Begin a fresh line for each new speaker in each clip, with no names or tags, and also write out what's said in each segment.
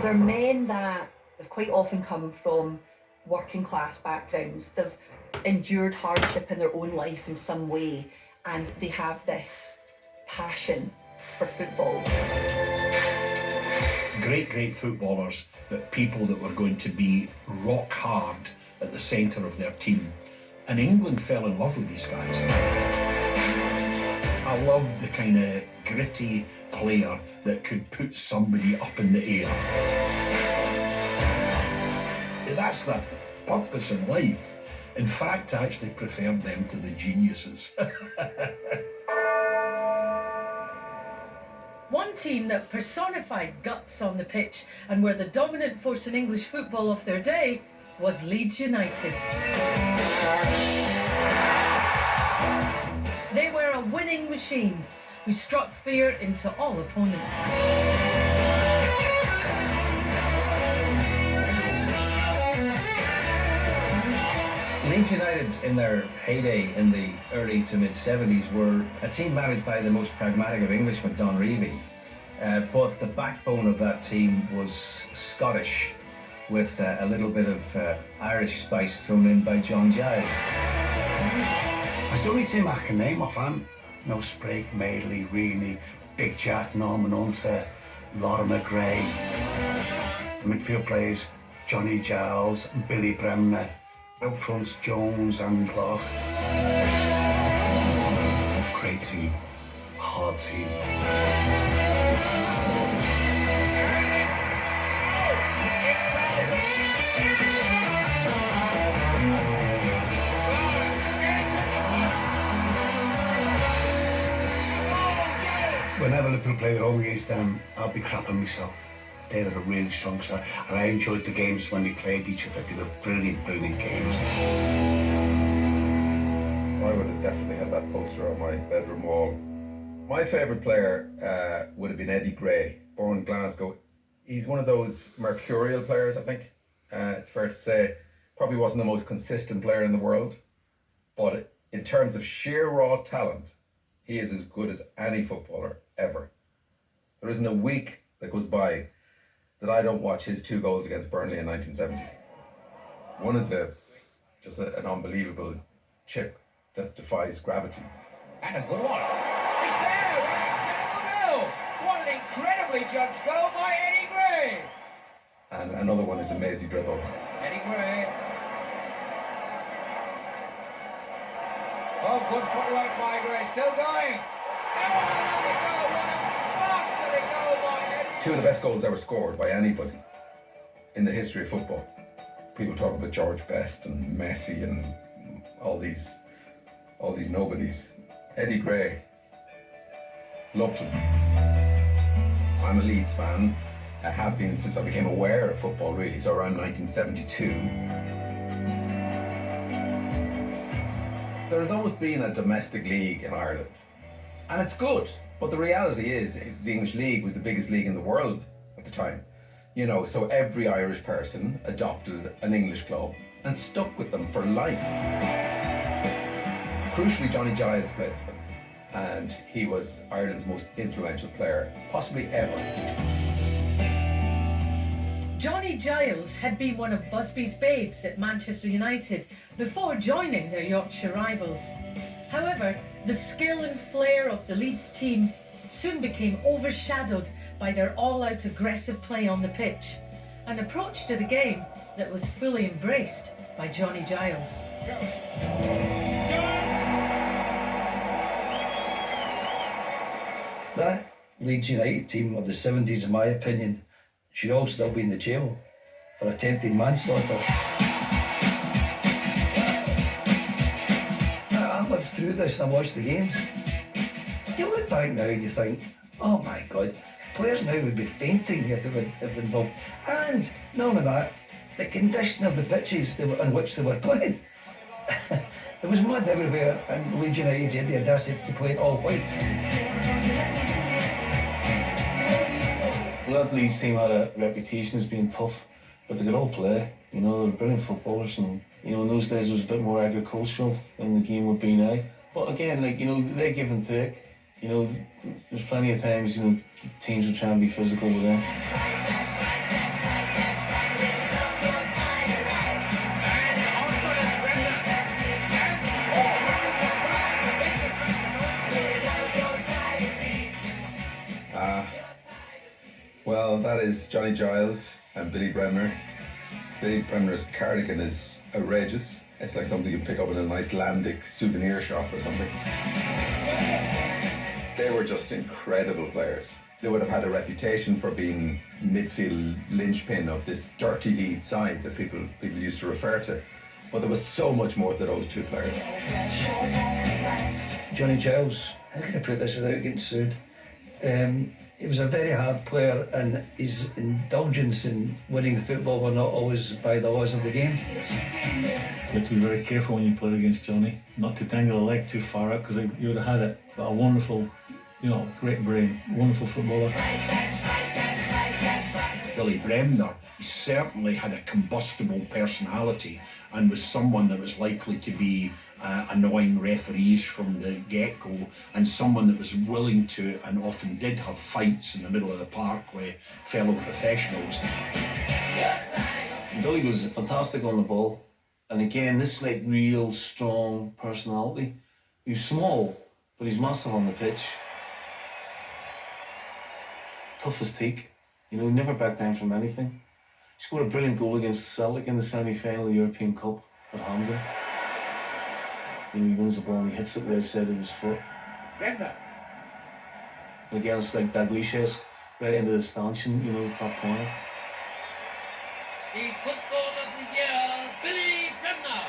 They're men that have quite often come from working class backgrounds. They've endured hardship in their own life in some way, and they have this passion for football.
Great footballers, but people that were going to be rock hard at the centre of their team. And England fell in love with these guys. I loved the kind of gritty player that could put somebody up in the air. That's the purpose in life. In fact, I actually preferred them to the geniuses.
One team that personified guts on the pitch and were the dominant force in English football of their day was Leeds United. They were a winning machine who struck fear into all opponents.
Leeds United, in their heyday in the early to mid-70s, were a team managed by the most pragmatic of Englishmen, Don Reevy. But the backbone of that team was Scottish, with a little bit of Irish spice thrown in by John Giles.
That's the only team I can name offhand. No Sprague, Madeley, Reaney, Big Jack, Norman Hunter, Lorimer Gray. The midfield players, Johnny Giles, Billy Bremner. Out front, Jones and Clark. Great team, hard team. Whenever Liverpool play at home against them, I'll be crapping myself. They were a really strong side, and I enjoyed the games when we played each other. They were brilliant games.
I would have definitely had that poster on my bedroom wall. My favourite player would have been Eddie Gray, born in Glasgow. He's one of those mercurial players, I think. It's fair to say. Probably wasn't the most consistent player in the world, but in terms of sheer raw talent, he is as good as any footballer ever. There isn't a week that goes by that I don't watch his 2 goals against Burnley in 1970. One is just an unbelievable chip that defies gravity.
And a good one. It's there! Incredible goal! What an incredibly judged goal by Eddie Gray!
And another one is a mazy dribble.
Eddie Gray. Oh, good footwork by Gray. Still going. Oh, lovely goal. What a masterly goal by Eddie.
2 of the best goals ever scored by anybody in the history of football. People talk about George Best and Messi and all these nobodies. Eddie Gray, loved him. I'm a Leeds fan. I have been since I became aware of football, really, so around 1972. There has always been a domestic league in Ireland, and it's good. But the reality is, the English league was the biggest league in the world at the time. You know, so every Irish person adopted an English club and stuck with them for life. Crucially, Johnny Giles played for them, and he was Ireland's most influential player, possibly ever.
Johnny Giles had been one of Busby's babes at Manchester United before joining their Yorkshire rivals. However, the skill and flair of the Leeds team soon became overshadowed by their all-out aggressive play on the pitch, an approach to the game that was fully embraced by Johnny Giles.
That Leeds United team of the 70s, in my opinion, should all still be in the jail for attempted manslaughter. I lived through this and I watched the games. You look back now and you think, oh my God, players now would be fainting if they were involved. And not only that, the condition of the pitches on which they were playing. There was mud everywhere, and Leeds United had the audacity to play it all white.
That Leeds team had a reputation as being tough, but they could all play. You know, they were brilliant footballers, and you know, in those days it was a bit more agricultural than the game would be now. But again, like, you know, they give and take. You know, there's plenty of times, you know, teams will try and be physical with them.
Well, that is Johnny Giles and Billy Bremner. Billy Bremner's cardigan is outrageous. It's like something you pick up in an Icelandic souvenir shop or something. They were just incredible players. They would have had a reputation for being midfield linchpin of this dirty Leeds side that people used to refer to. But there was so much more to those two players.
Johnny Giles, how can I put this without getting sued? He was a very hard player, and his indulgence in winning the football were not always by the laws of the game.
You have to be very careful when you play against Johnny, not to dangle a leg too far out, because you would have had it. But a wonderful, great brain, wonderful footballer.
Billy Bremner, he certainly had a combustible personality and was someone that was likely to be annoying referees from the get-go, and someone that was willing to and often did have fights in the middle of the park with fellow professionals.
Billy was fantastic on the ball, and again, this real strong personality. He was small, but he's massive on the pitch. Tough as teak. Never backed down from anything. He scored a brilliant goal against Celtic in the semi-final of the European Cup at Hampden. He wins the ball and he hits it where he said it was foot. And again, it's like Dalglish right into the stanchion, the top corner.
The Football of the Year, Billy Bremner.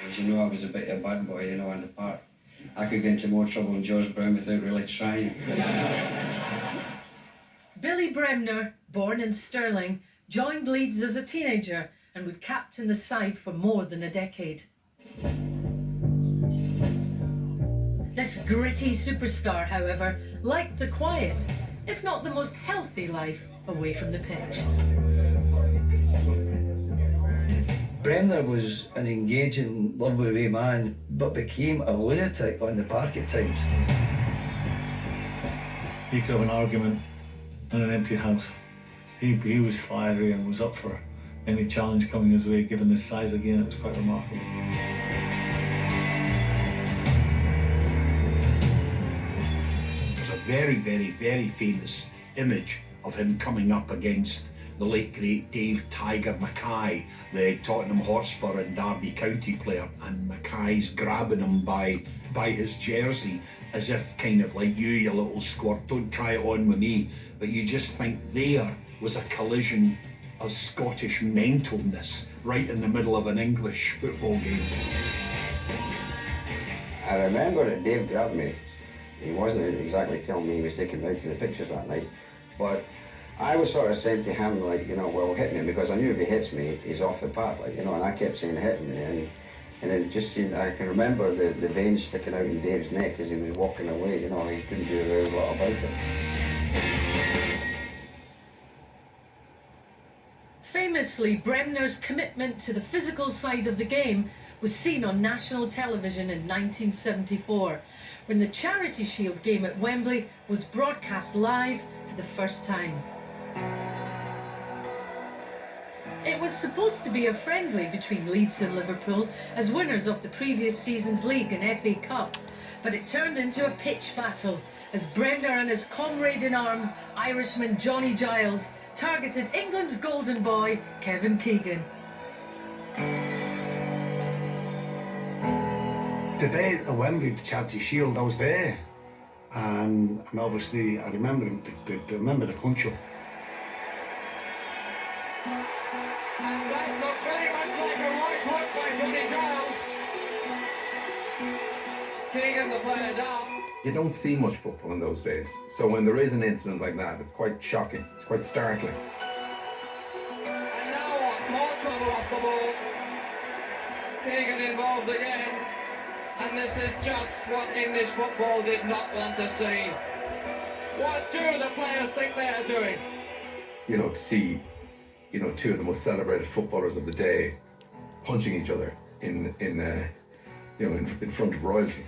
As you know, I was a bit of a bad boy, on the park. I could get into more trouble than George Brown without really trying.
Billy Bremner, born in Stirling, joined Leeds as a teenager and would captain the side for more than a decade. This gritty superstar, however, liked the quiet, if not the most healthy life, away from the pitch.
Bremner was an engaging, lovely way man, but became a lunatic on the park at times.
He could have an argument in an empty house. He was fiery and was up for any challenge coming his way, given his size again. It was quite remarkable.
There's a very, very, very famous image of him coming up against the late great Dave Tiger Mackay, the Tottenham Hotspur and Derby County player, and Mackay's grabbing him by his jersey as if kind of like, you little squirt, don't try it on with me. But you just think there was a collision of Scottish mentalness right in the middle of an English football game.
I remember that Dave grabbed me. He wasn't exactly telling me he was taking me out to the pictures that night, but I was sort of saying to him, well, hit me, because I knew if he hits me, he's off the park, and I kept saying hit me, and it just seemed, I can remember the veins sticking out in Dave's neck as he was walking away, he couldn't do a very lot about it.
Famously, Bremner's commitment to the physical side of the game was seen on national television in 1974, when the Charity Shield game at Wembley was broadcast live for the first time. It was supposed to be a friendly between Leeds and Liverpool as winners of the previous season's league and FA Cup, but it turned into a pitch battle as Bremner and his comrade-in-arms, Irishman Johnny Giles, targeted England's golden boy, Kevin Keegan.
The day at the Wembley, the Charity Shield, I was there, and obviously I remember him. Remember the punch-up.
And that looked very much like a right hook by Johnny Giles. Keegan the player down.
You don't see much football in those days, so when there is an incident like that, it's quite shocking, it's quite startling.
And now what? More trouble off the ball. Keegan involved again. And this is just what English football did not want to see. What do the players think they are doing?
To see, two of the most celebrated footballers of the day punching each other in front of royalty.